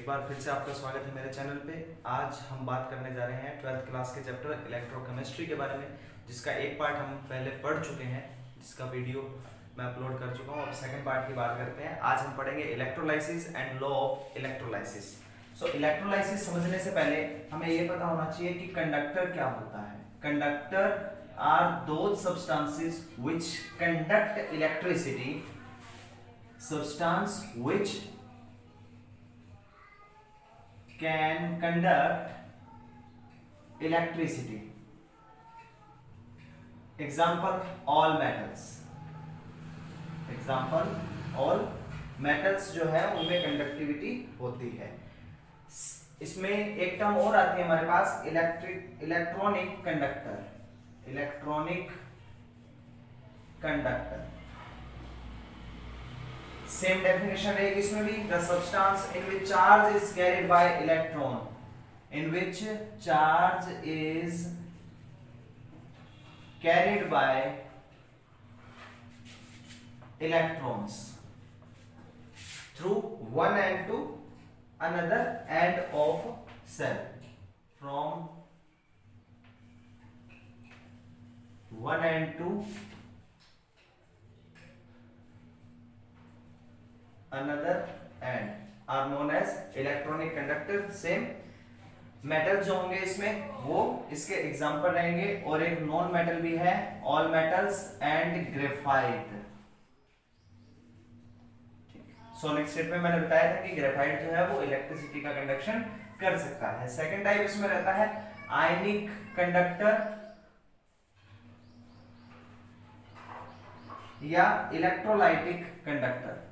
एक बार फिर से आपका स्वागत है मेरे चैनल पे। आज हम बात करने जा रहे हैं 12th क्लास के चैप्टर इलेक्ट्रोकेमिस्ट्री के बारे में, जिसका एक पार्ट हम पहले पढ़ चुके हैं, जिसका वीडियो मैं अपलोड कर चुका हूँ। अब सेकंड पार्ट की बात करते हैं। आज हम पढ़ेंगे electrolysis and law of electrolysis. So electrolysis समझने से पहले हमें ये पता होना चाहिए कि कंडक्टर क्या होता है। Conductor are those substances which conduct electricity, substance which can conduct electricity. Example, all metals. Example, all metals जो है उनमें कंडक्टिविटी होती है। इसमें एक टर्म और आती है हमारे पास, electronic conductor. Electronic conductor same definition रहेगी इसमें भी। The substance in which charge is carried by electron, in which charge is carried by electrons through one end to another end of cell, from one end to another end are known as electronic conductor. Same metal जो होंगे इसमें वो इसके example रहेंगे, और एक non metal भी है, all metals and graphite. Solid state में मैंने बताया था कि ग्रेफाइट जो है वो इलेक्ट्रिसिटी का कंडक्शन कर सकता है। सेकंड टाइप इसमें रहता है आयनिक कंडक्टर या electrolytic conductor.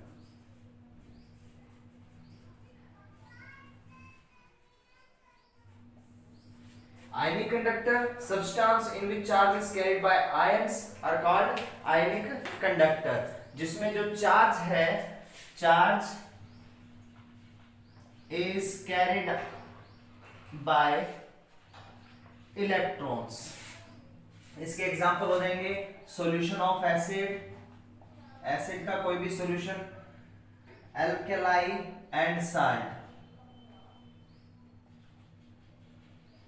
Ionic conductor, substance in which charge is carried by ions are called ionic conductor। जिसमें जो चार्ज है, charge is carried by electrons। इसके एग्जांपल हो जाएंगे सॉल्यूशन ऑफ एसिड, एसिड का कोई भी solution, alkali and salt,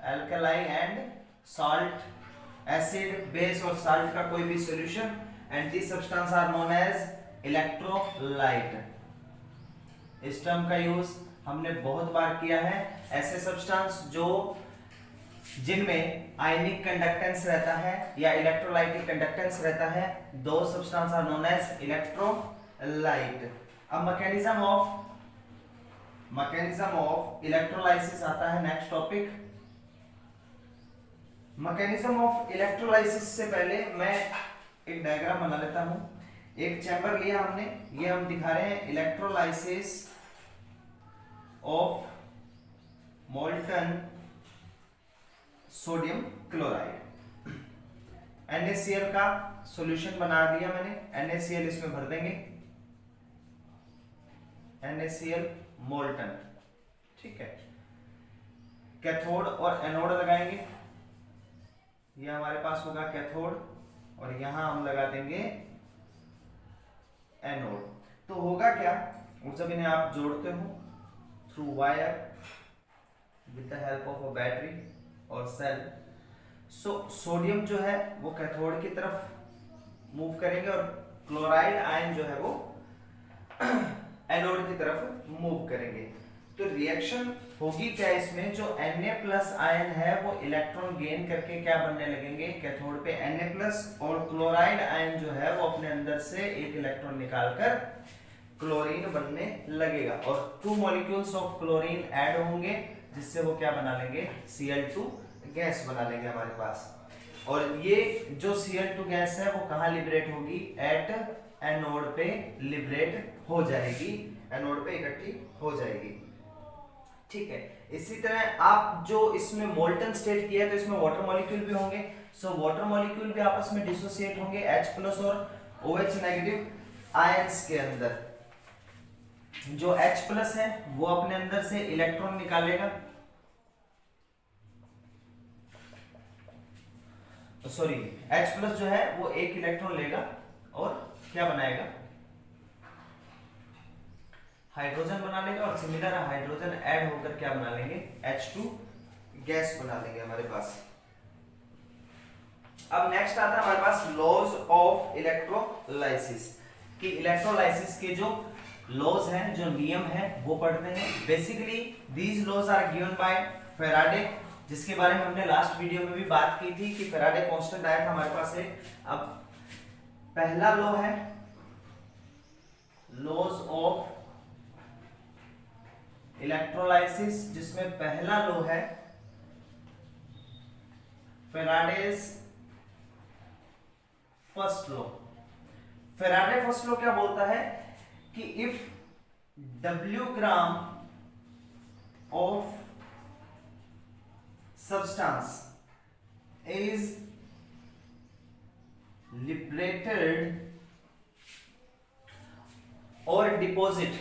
alkali and salt, acid, base और साल्ट का कोई भी solution, and this substance are known as electrolyte. इस टर्म का यूज हमने बहुत बार किया है। ऐसे सब्सटेंस जो जिनमें आयनिक कंडक्टेंस रहता है या इलेक्ट्रोलाइटिक कंडक्टेंस रहता है, those substance are known as electrolyte. अब मैकेनिज्म ऑफ इलेक्ट्रोलाइसिस आता है next topic. Mechanism of electrolysis से पहले मैं एक डायग्राम बना लेता हूं। एक चैम्बर लिया हमने, ये हम दिखा रहे हैं electrolysis of molten sodium chloride. NaCl का सॉल्यूशन बना दिया मैंने, NaCl इसमें भर देंगे, NaCl मोल्टन, ठीक है। कैथोड और एनोड लगाएंगे, ये हमारे पास होगा कैथोड और यहां हम लगा देंगे एनोड। तो होगा क्या, और जब इन्हें आप जोड़ते हो through wire with the help of a battery और सेल, सोडियम जो है वो कैथोड की तरफ मूव करेंगे और क्लोराइड आयन जो है वो एनोड की तरफ मूव करेंगे। तो रिएक्शन होगी क्या इसमें, जो Na+ आयन है वो इलेक्ट्रॉन गेन करके क्या बनने लगेंगे, कैथोड पे Na+, और क्लोराइड आयन जो है वो अपने अंदर से एक इलेक्ट्रॉन निकालकर क्लोरीन बनने लगेगा, और 2 मॉलिक्यूल्स ऑफ क्लोरीन ऐड होंगे, जिससे वो क्या बना लेंगे, Cl2 गैस बना लेंगे हमारे पास। और ये जो Cl2 गैस है वो कहाँ लिबरेट होगी, एट एनोड पे लिबरेट हो जाएगी, एनोड पे इकट्ठी हो जाएगी, ठीक है। इसी तरह आप जो इसमें मोल्टन स्टेट किया है तो इसमें वाटर मॉलिक्यूल भी होंगे। सो वाटर मॉलिक्यूल भी आपस में डिसोसिएट होंगे H+ और OH- आयंस के अंदर। जो H+ है वो अपने अंदर से इलेक्ट्रॉन निकालेगा, सॉरी H+ जो है वो एक इलेक्ट्रॉन लेगा और क्या बनाएगा, हाइड्रोजन बना लेगा और सिमिलर हाइड्रोजन ऐड होकर क्या बना लेंगे, H2 गैस बना लेंगे हमारे पास। अब नेक्स्ट आता है हमारे पास लॉज ऑफ इलेक्ट्रोलाइसिस, कि इलेक्ट्रोलाइसिस के जो लॉज हैं, जो नियम हैं वो पढ़ते हैं। Basically these laws are given by Faraday, जिसके बारे में हमने लास्ट वीडियो में भी बात की थी कि फैराडे कांस्टेंट आया था हमारे पास एक। अब पहला लॉ है लॉज ऑफ इलेक्ट्रोलाइसिस, जिसमें पहला लॉ है Faraday's first law. Faraday first law क्या बोलता है कि if W gram of substance is liberated or deposit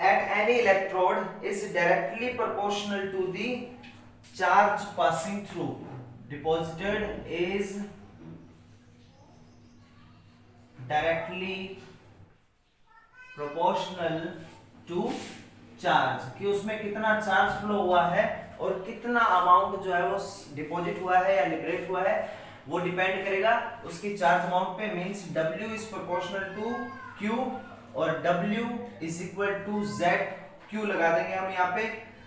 at any electrode is directly proportional to the charge passing through. Deposited is directly proportional to charge, कि उसमें कितना charge flow हुआ है और कितना अमाउंट जो है वो डिपॉजिट हुआ है या लिबरेट हुआ है, वो डिपेंड करेगा उसकी चार्ज अमाउंट पे। Means W is proportional to Q और W is equal to Z। Q लगा देंगे हम यहाँ पे,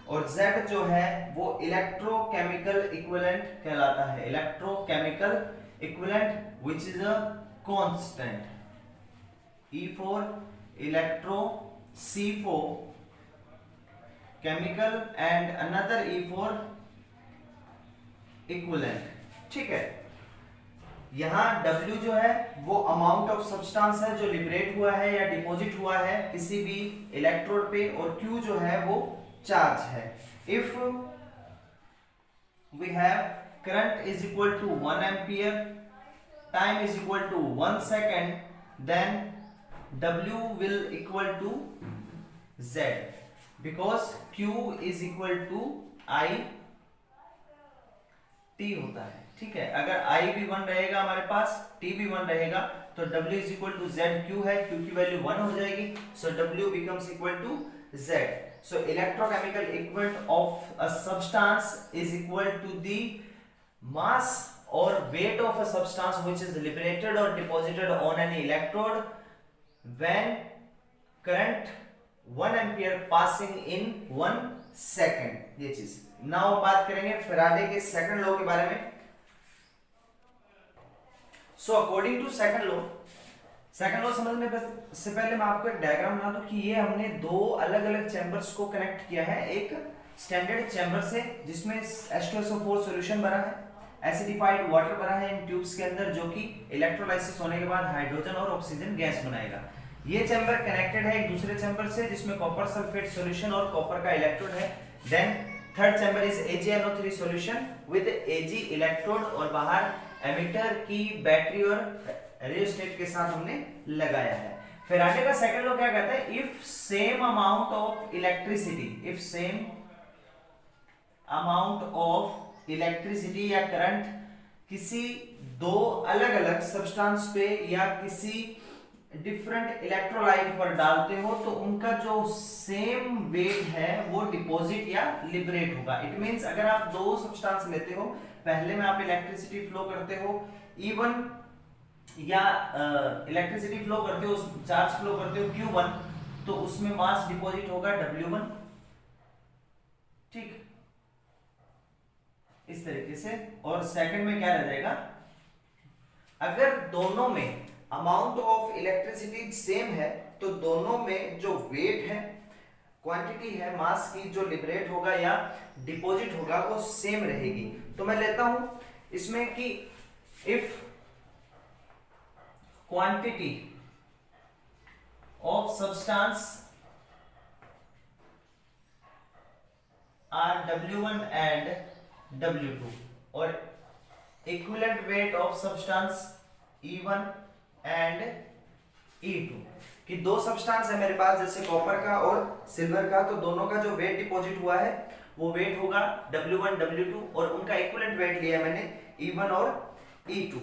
और Z जो है वो इलेक्ट्रोकेमिकल इक्विवेलेंट कहलाता है। Electrochemical equivalent which is a constant. E for electro, C for chemical and another E for equivalent। ठीक है, यहां W जो है वो अमाउंट ऑफ सब्सटेंस है जो लिबरेट हुआ है या डिपॉजिट हुआ है किसी भी इलेक्ट्रोड पे, और Q जो है वो चार्ज है। If we have current is equal to 1 ampere, time is equal to 1 second, then W will equal to Z because Q is equal to I T होता है। ठीक है, अगर I भी 1 रहेगा हमारे पास, T भी 1 रहेगा, तो W is equal to Z। Q है, Q की वैल्यू 1 हो जाएगी, so W becomes equal to Z। So electrochemical equivalent of a substance is equal to the mass or weight of a substance which is liberated or deposited on an electrode when current 1 ampere passing in 1 second। ये चीज। Now बात करेंगे Faraday के second law के बारे में। So according to second law समझने से पहले मैं आपको एक डायग्राम बना दूं कि ये हमने दो अलग अलग चैम्बर्स को कनेक्ट किया है। एक स्टैंडर्ड चैम्बर से जिसमें H2SO4 सॉल्यूशन बना है, एसिडिफाइड वाटर बना है इन ट्यूब्स के अंदर, जो कि इलेक्ट्रोलाइसिस होने के बाद हाइड्रोजन और ऑक्सीजन गैस बनाएगा। ये चैम्बर कनेक्टेड है एक दूसरे चैम्बर से जिसमें कॉपर सल्फेट सॉल्यूशन और कॉपर का इलेक्ट्रोड है। Then third chamber is AgNO3 solution with Ag electrode, और बाहर एमिटर की बैटरी और रियोस्टेट के साथ हमने लगाया है। फैराडे का सेकंड लॉ क्या कहता है, if same amount of electricity या करंट किसी दो अलग अलग सब्सटेंस पे या किसी डिफरेंट इलेक्ट्रोलाइट पर डालते हो तो उनका जो सेम वेट है वो डिपॉजिट या लिबरेट होगा। इट मींस अगर आप दो सब्सटेंस लेते हो, पहले में आप इलेक्ट्रिसिटी फ्लो करते हो E1 या इलेक्ट्रिसिटी फ्लो करते हो, चार्ज फ्लो करते हो Q1, तो उसमें मास डिपॉजिट होगा W1। ठीक, इस तरीके से। और सेकंड में क्या रह जाएगा, अगर दोनों में अमाउंट ऑफ इलेक्ट्रिसिटी सेम है तो दोनों में जो वेट है, क्वांटिटी है मास की, जो लिबरेट होगा या डिपॉजिट होगा वो सेम रहेगी। तो मैं लेता हूं इसमें कि if quantity of substance are W1 and W2 और equivalent weight of substance E1 and E2, कि दो सब्सटेंस है मेरे पास जैसे कॉपर का और सिल्वर का, तो दोनों का जो वेट डिपॉजिट हुआ है वो वेट होगा W1 W2 और उनका इक्विवेलेंट वेट लिया है मैंने E1 और E2।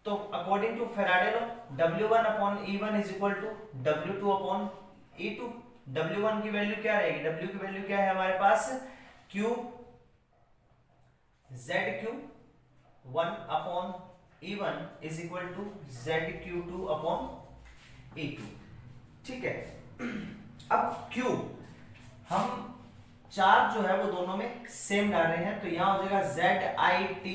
तो according to Faraday law W1 upon E1 is equal to W2 upon E2। W1 की वैल्यू क्या रहेगी, W की वैल्यू क्या है हमारे पास, Q ZQ1 upon E1 is equal to ZQ2 upon E2। ठीक है, अब Q हम चार्ज जो है वो दोनों में सेम डाल रहे हैं, तो यहां हो जाएगा ZIT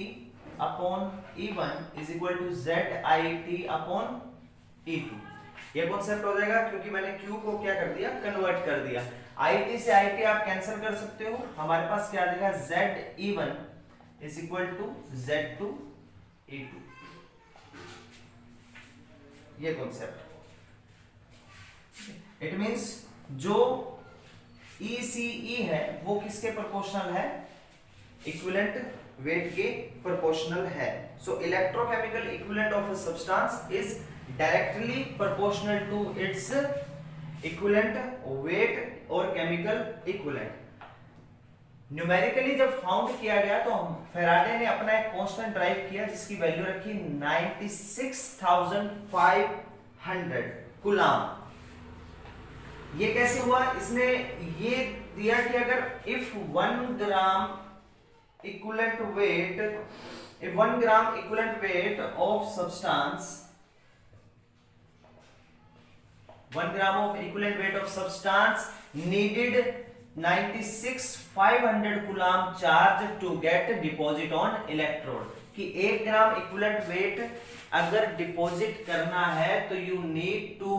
upon E1 is equal to ZIT upon E2। ये कॉन्सेप्ट हो जाएगा क्योंकि मैंने Q को क्या कर दिया, कन्वर्ट कर दिया। IT से IT आप कैंसिल कर सकते हो, हमारे पास क्या आ जाएगा ZE1 is equal to Z2E2। ये कॉन्सेप्ट, इट मींस जो ECE है वो किसके प्रोपोर्शनल है, इक्विवेलेंट वेट के प्रोपोर्शनल है। So electrochemical equivalent of a substance is directly proportional to its equivalent weight और केमिकल इक्विवेलेंट। न्यूमेरिकली जब फाउंड किया गया तो फेराडे ने अपना एक कांस्टेंट ड्राइव किया जिसकी वैल्यू रखी 96,500 कूलम। ये कैसे हुआ, इसने ये दिया कि अगर if 1 gram equivalent weight of substance 1 gram of equivalent weight of substance needed 96,500 coulomb charge to get deposit on electrode, कि 1 ग्राम इक्विवेलेंट वेट अगर डिपॉजिट करना है तो you need to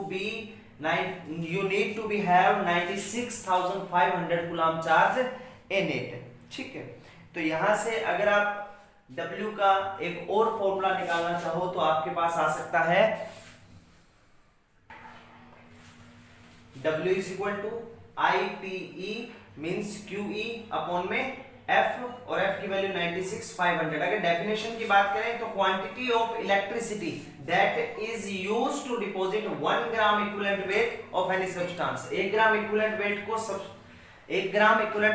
be have 96,500 coulomb charge in it. ठीक है, तो यहां से अगर आप W का एक और फॉर्मूला निकालना चाहो तो आपके पास आ सकता है W is equal to ITE means QE upon में F, और F की वैल्यू 96,500। अगर डेफिनेशन की बात करें तो quantity of electricity that is used to deposit 1 gram equivalent weight of any substance. 1 gram equivalent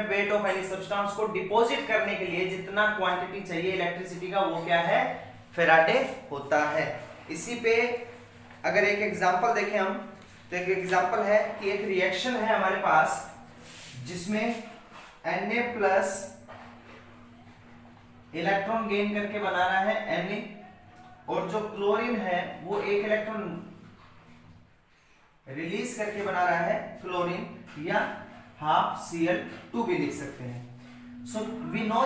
weight of any substance को deposit करने के लिए जितना क्वांटिटी चाहिए इलेक्ट्रिसिटी का वो क्या है, फेराडे होता है। इसी पे अगर एक एग्जांपल देखें हम, तो एक एग्जांपल है कि एक रिएक्शन है हमारे पास जिसमें Na प्लस इलेक्ट्रॉन गेन करके बना रहा है Na, और जो क्लोरीन है वो एक इलेक्ट्रॉन रिलीज करके बना रहा है क्लोरीन, या हाफ Cl2 भी लिख सकते हैं। So we know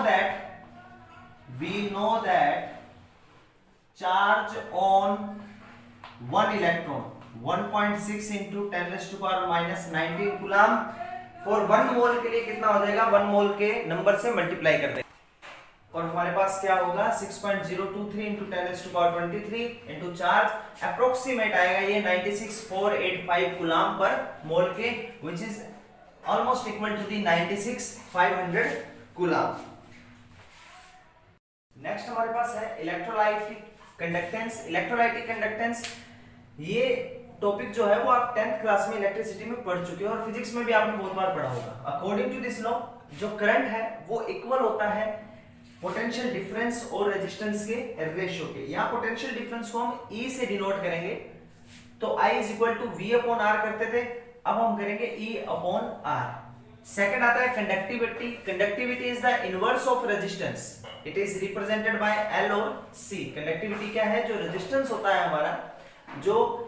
that charge on 1 electron 1.6 into 10⁻⁻19 coulomb for 1 mole के लिए कितना हो जाएगा, 1 मोल के नंबर से मल्टीप्लाई कर देंगे और हमारे पास क्या होगा 6.023 into 10⁻23 into चार्ज अप्रोक्सीमेट आएगा ये 96,485 कूलम पर मोल के, which is almost equal to the 96,500 coulomb. Next हमारे पास है इलेक्ट्रोलाइटिक कंडक्टेंस। इलेक्ट्रोलाइटिक कंडक्टेंस ये टॉपिक जो है वो आप 10th क्लास में इलेक्ट्रिसिटी में पढ़ चुके हो और फिजिक्स में भी आपने बहुत बार पढ़ा होगा। अकॉर्डिंग टू दिस लॉ जो करंट है वो इक्वल होता है पोटेंशियल डिफरेंस और रेजिस्टेंस के रेशियो के। यहाँ पोटेंशियल डिफरेंस को हम E से डिनोट करेंगे, तो I is equal to V upon R करते थे, अब हम करेंगे E अपॉन R। सेकंड आता है conductivity. Conductivity is the inverse of resistance, it is represented by L और C। कंडक्टिविटी क्या है, जो रेजिस्टेंस होता है हमारा, जो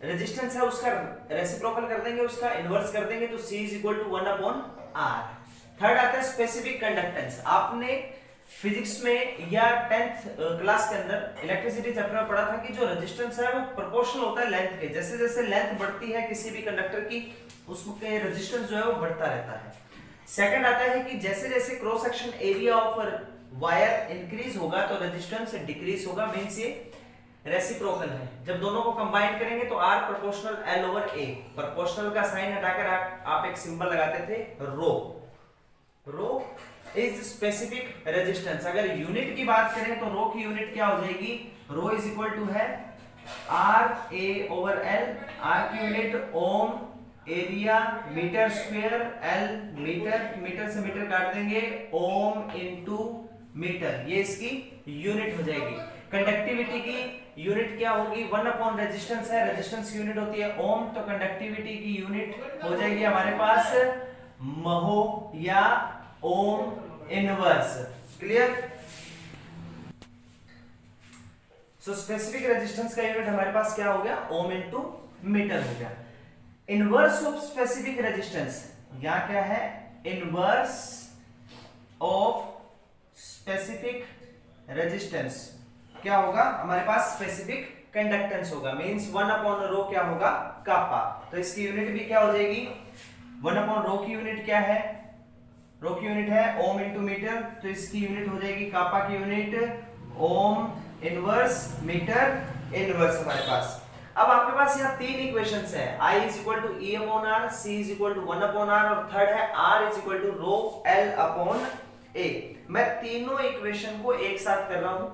रेजिस्टेंस है उसका रेसिप्रोकल कर देंगे, उसका इनवर्स कर देंगे, तो C is equal to 1 upon R। Third आता है स्पेसिफिक कंडक्टेंस। आपने फिजिक्स में या 10th क्लास के अंदर इलेक्ट्रिसिटी चैप्टर में पढ़ा था कि जो रेजिस्टेंस है वो प्रोपोर्शनल होता है लेंथ के। जैसे जैसे लेंथ बढ़ती है किसी भी कंडक्टर की, उसके रेजिस्टेंस जो है वो बढ़ता रहता है। सेकंड आता है कि जैसे जैसे cross section area of wire increase होगा तो रेजिस्टेंस डिक्रीज होगा, मींस ये रेसिप्रोकल है। जब दोनों को कंबाइन करेंगे तो R proportional L over A। Proportional का साइन हटाकर आप एक सिंबल लगाते थे रो। रो इज स्पेसिफिक रेजिस्टेंस। अगर यूनिट की बात करें तो रो की यूनिट क्या हो जाएगी, रो इज इक्वल टू है RA ओवर L। R की unit ohm, area metre square, L metre, metre से मीटर काट देंगे, ओम इनटू मीटर, ये इसकी यूनिट हो जाएगी। कंडक्टिविटी की यूनिट क्या होगी, 1 अपॉन रेजिस्टेंस है, रेजिस्टेंस की यूनिट होती है ओम, तो कंडक्टिविटी की यूनिट हो जाएगी हमारे पास महो या ohm inverse. Clear? So specific resistance का यूनिट हमारे पास क्या हो गया, ओम इनटू मीटर हो गया। इनवर्स ऑफ स्पेसिफिक रेजिस्टेंस, यहां क्या है, इनवर्स ऑफ स्पेसिफिक रेजिस्टेंस क्या होगा हमारे पास, स्पेसिफिक कंडक्टेंस होगा, मींस 1 अपॉन रो क्या होगा, कापा। तो इसकी यूनिट भी क्या हो जाएगी, 1 अपॉन रो की यूनिट क्या है, रो की यूनिट है ओम इनटू मीटर, तो इसकी यूनिट हो जाएगी कापा की unit ohm inverse metre inverse हमारे पास। अब आपके पास यहाँ तीन इक्वेशंस है, I is equal to E upon R, C is equal to 1 upon R, और थर्ड है R is equal to rho L upon A। मैं तीनों इक्वेशन को एक साथ कर रहा हूं,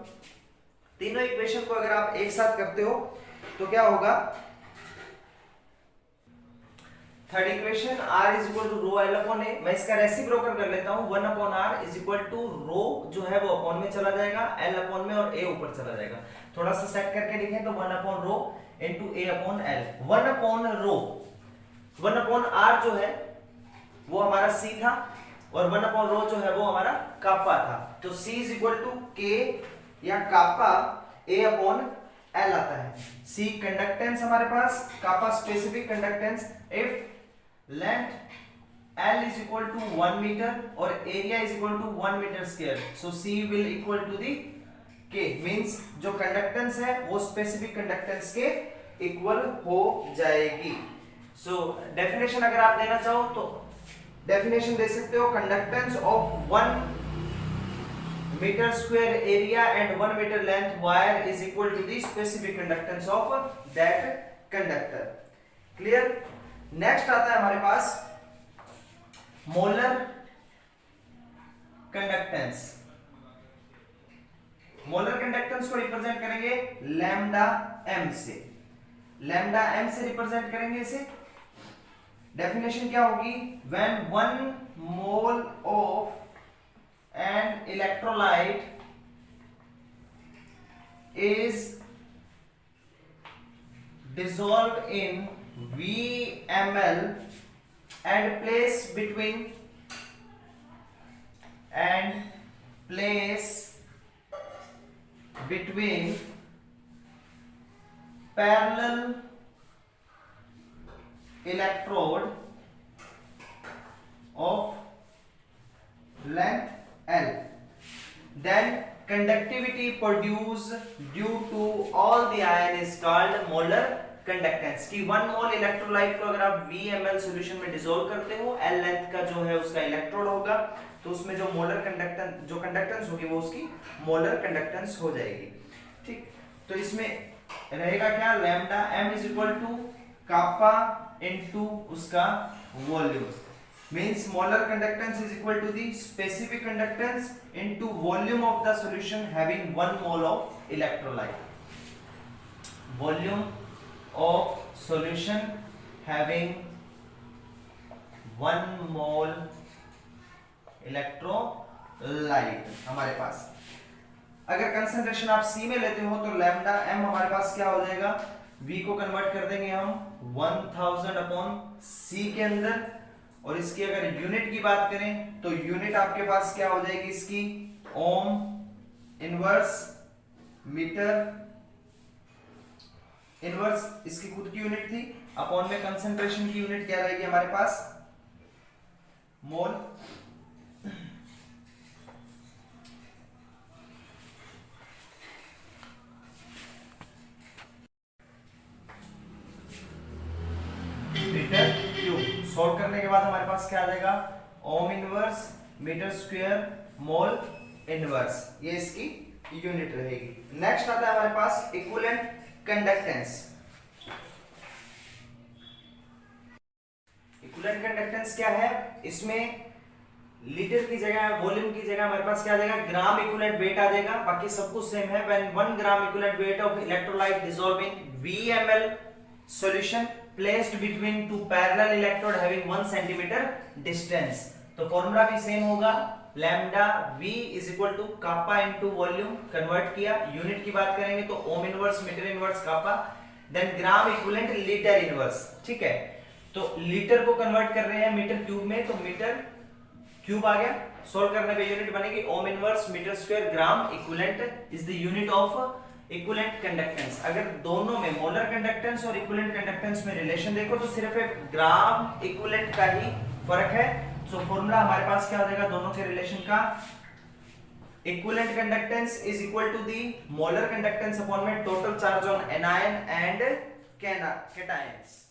तीनों इक्वेशन को अगर आप एक साथ करते हो तो क्या होगा, third equation R is equal to rho L upon A, मैं इसका रेसिप्रोकल कर लेता हूं, 1 upon R is equal to rho जो है वो अपॉन में चला जाएगा, L अपॉन में, और A ऊपर चला जाएगा। थोड़ा सा सेट करके लिखें तो 1 upon rho into A upon L, 1 upon rho, 1 upon R जो है वो हमारा C था, और 1 अपॉन रो जो है वो हमारा कापा था। तो C is equal to K या कापा A अपॉन L आता है। C कंडक्टेंस हमारे पास, kappa specific conductance, if length L is equal to 1 meter और area is equal to 1 meter square, so C will equal to the K, means जो conductance है वो specific conductance के equal हो जाएगी। सो डेफिनेशन अगर आप देना चाहो तो डेफिनेशन दे सकते हो, conductance of 1 meter square area and 1 meter length wire is equal to the specific conductance of that conductor। Clear? Next आता है हमारे पास मोलर कंडक्टेंस। मोलर कंडक्टेंस को रिप्रेजेंट करेंगे लैम्डा एम से, लैम्डा एम से रिप्रेजेंट करेंगे इसे। डेफिनेशन क्या होगी, when 1 mole of an electrolyte is dissolved in VmL and place between parallel electrode of length L, then conductivity produced due to all the ion is called molar conductance. कि 1 मोल electrolyte को अगर आप VmL solution में dissolve करते हो, L length का जो है उसका इलेक्ट्रोड होगा, तो उसमें जो मोलर कंडक्टेंस जो कंडक्टेंस होगी वो उसकी मोलर कंडक्टेंस हो जाएगी। ठीक, तो इसमें रहेगा क्या, lambda m is equal to kappa into उसका volume, means molar conductance is equal to the specific conductance into volume of the solution having 1 mole of electrolyte. Volume of solution having 1 mole electrolyte हमारे पास। अगर concentration आप C में लेते हो तो lambda m हमारे पास क्या हो जाएगा, V को कन्वर्ट कर देंगे हम 1000 अपॉन C के अंदर, और इसकी अगर यूनिट की बात करें तो यूनिट आपके पास क्या हो जाएगी इसकी, ओम इनवर्स मीटर इनवर्स इसकी खुद की यूनिट थी, अपॉन में कंसंट्रेशन की यूनिट क्या रहेगी हमारे पास, मोल। Metre cube. सॉल्व करने के बाद हमारे पास क्या आ जाएगा, ohm inverse metre square mole inverse, ये इसकी यूनिट रहेगी। नेक्स्ट आता है हमारे पास इक्विवेलेंट कंडक्टेंस। इक्विवेलेंट कंडक्टेंस क्या है, इसमें लीटर की जगह वॉल्यूम की जगह हमारे पास क्या आ जाएगा, ग्राम इक्विवेलेंट वेट आ जाएगा, बाकी सब कुछ सेम है। When 1 gram equivalent weight of electrolyte dissolve in VmL solution placed between 2 parallel electrode having 1 centimetre distance. तो फॉर्मूला भी सेम होगा, lambda V is equal to kappa into volume, convert किया, unit की बात करेंगे तो ohm inverse metre inverse kappa, then gram equivalent litre inverse, ठीक है। तो लीटर को कन्वर्ट कर रहे हैं मीटर क्यूब में, तो मीटर क्यूब आ गया, सोल्व करने पे यूनिट बनेगी ohm inverse metre square gram equivalent is the unit of equivalent conductance. अगर दोनों में मोलर कंडक्टेंस और इक्विवेलेंट कंडक्टेंस में रिलेशन देखो तो सिर्फ एक ग्राम इक्विवेलेंट का ही फर्क है। सो फॉर्मूला हमारे पास क्या हो जाएगा दोनों के रिलेशन का, equivalent conductance is equal to the molar conductance upon में total charge on anion and cations.